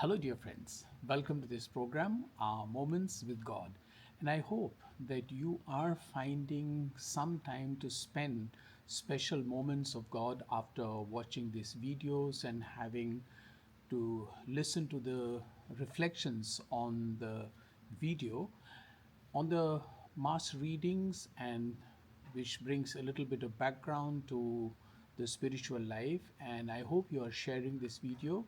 Hello, dear friends. Welcome to this program, Moments with God. And I hope that you are finding some time to spend special moments of God after watching these videos and having to listen to the reflections on the video on the mass readings, and which brings a little bit of background to the spiritual life. And I hope you are sharing this video,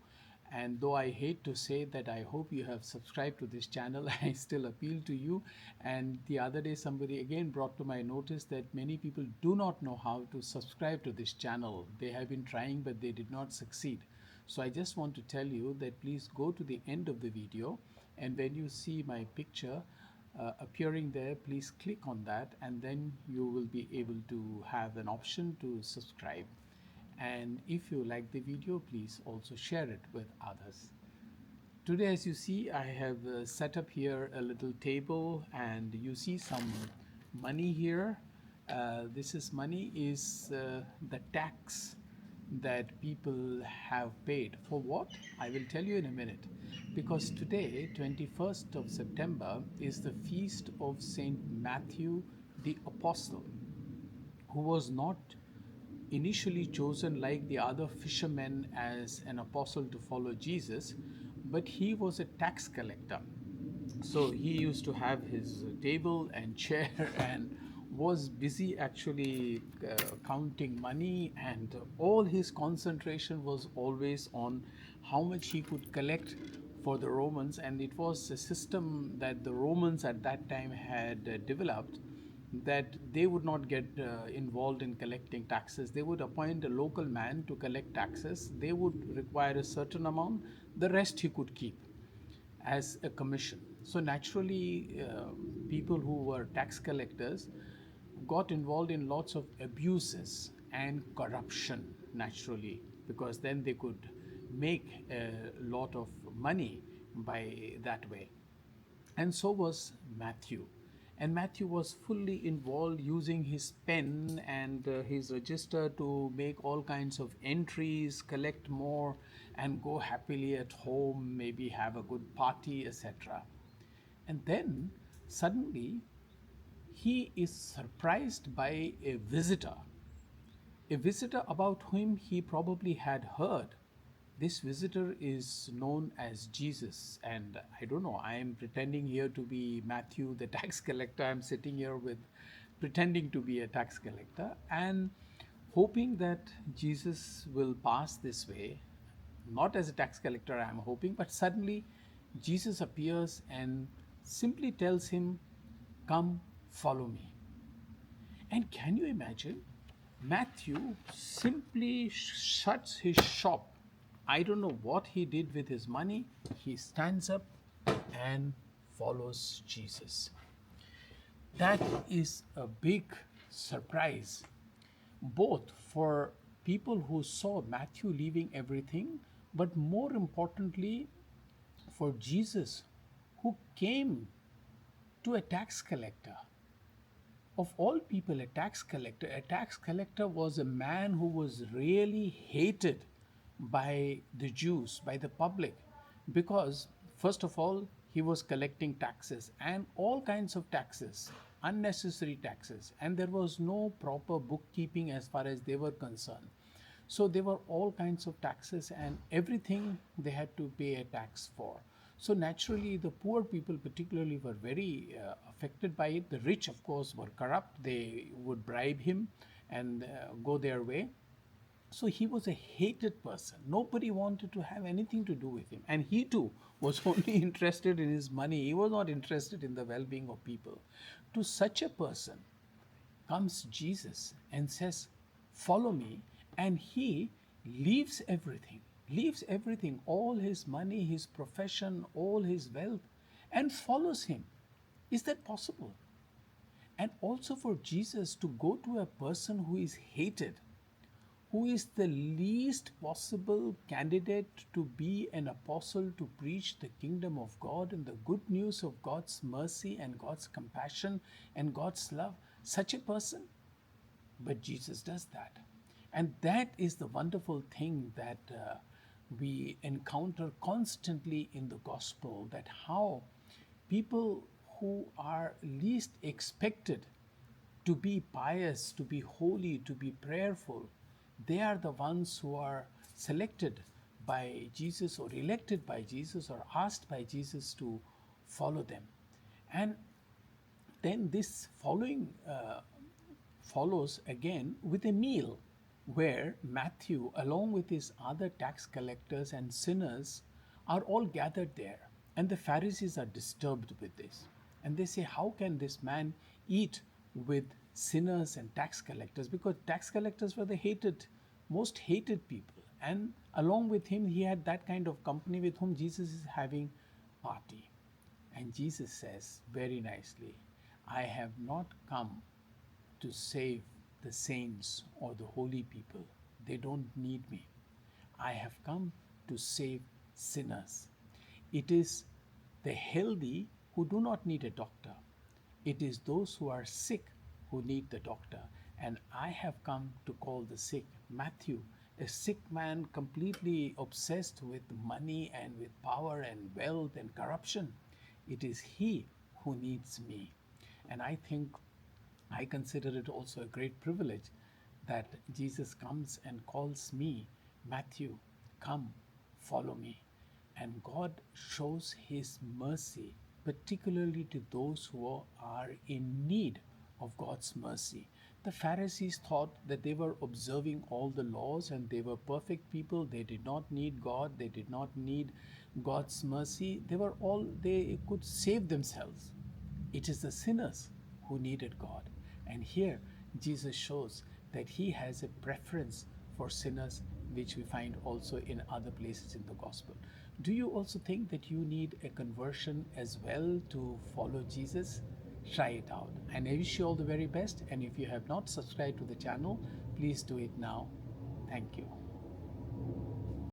and though I hate to say that I hope you have subscribed to this channel, I still appeal to you. And the other day somebody again brought to my notice that many people do not know how to subscribe to this channel. They have been trying but they did not succeed. So I just want to tell you that please go to the end of the video, and when you see my picture appearing there, please click on that, and then you will be able to have an option to subscribe. And if you like the video, please also share it with others. Today, as you see, I have set up here a little table, and you see some money here. This is money is the tax that people have paid. For what? I will tell you in a minute. Because today, 21st of September, is the feast of Saint Matthew the Apostle, who was not initially chosen like the other fishermen as an apostle to follow Jesus, but he was a tax collector. So he used to have his table and chair and was busy actually counting money, and all his concentration was always on how much he could collect for the Romans. And it was a system that the Romans at that time had developed, that they would not get involved in collecting taxes. They would appoint a local man to collect taxes. They would require a certain amount, the rest he could keep as a commission. So naturally, people who were tax collectors got involved in lots of abuses and corruption, naturally, because then they could make a lot of money by that way. And so was Matthew. And Matthew was fully involved, using his pen and his register to make all kinds of entries, collect more, and go happily at home, maybe have a good party, etc. And then suddenly he is surprised by a visitor about whom he probably had heard. This visitor is known as Jesus. And I don't know, I am pretending here to be Matthew, the tax collector. I'm sitting here with pretending to be a tax collector and hoping that Jesus will pass this way. Not as a tax collector, I'm hoping, but suddenly Jesus appears and simply tells him, "Come, follow me." And can you imagine? Matthew simply shuts his shop. I don't know what he did with his money. He stands up and follows Jesus. That is a big surprise, both for people who saw Matthew leaving everything, but more importantly, for Jesus, who came to a tax collector. Of all people, a tax collector. A tax collector was a man who was really hated by the Jews, by the public, because, first of all, he was collecting taxes and all kinds of taxes, unnecessary taxes, and there was no proper bookkeeping as far as they were concerned. So there were all kinds of taxes, and everything they had to pay a tax for. So naturally, the poor people, particularly, were very affected by it. The rich, of course, were corrupt. They would bribe him and go their way. So he was a hated person. Nobody wanted to have anything to do with him. And he too was only interested in his money. He was not interested in the well being of people. To such a person comes Jesus and says, "Follow me." And he leaves everything, all his money, his profession, all his wealth, and follows him. Is that possible? And also for Jesus to go to a person who is hated, who is the least possible candidate to be an apostle to preach the kingdom of God and the good news of God's mercy and God's compassion and God's love, such a person. But Jesus does that. And that is the wonderful thing, that We encounter constantly in the gospel that how people who are least expected to be pious, to be holy, to be prayerful, they are the ones who are selected by Jesus or elected by Jesus or asked by Jesus to follow them. And then this following follows again with a meal where Matthew, along with his other tax collectors and sinners, are all gathered there. And the Pharisees are disturbed with this. And they say, how can this man eat with sinners and tax collectors? Because tax collectors were the most hated people. And along with him, he had that kind of company with whom Jesus is having party. And Jesus says very nicely, I have not come to save the saints or the holy people. They don't need me. I have come to save sinners. It is the healthy who do not need a doctor. It is those who are sick who need the doctor. And I have come to call the sick. Matthew, a sick man completely obsessed with money and with power and wealth and corruption. It is he who needs me. And I think I consider it also a great privilege that Jesus comes and calls me, Matthew, come, follow me. And God shows his mercy, particularly to those who are in need of God's mercy. The Pharisees thought that they were observing all the laws and they were perfect people. They did not need God. They did not need God's mercy. They could save themselves. It is the sinners who needed God. And here, Jesus shows that he has a preference for sinners, which we find also in other places in the gospel. Do you also think that you need a conversion as well to follow Jesus? Try it out. And I wish you all the very best. And if you have not subscribed to the channel, please do it now. Thank you.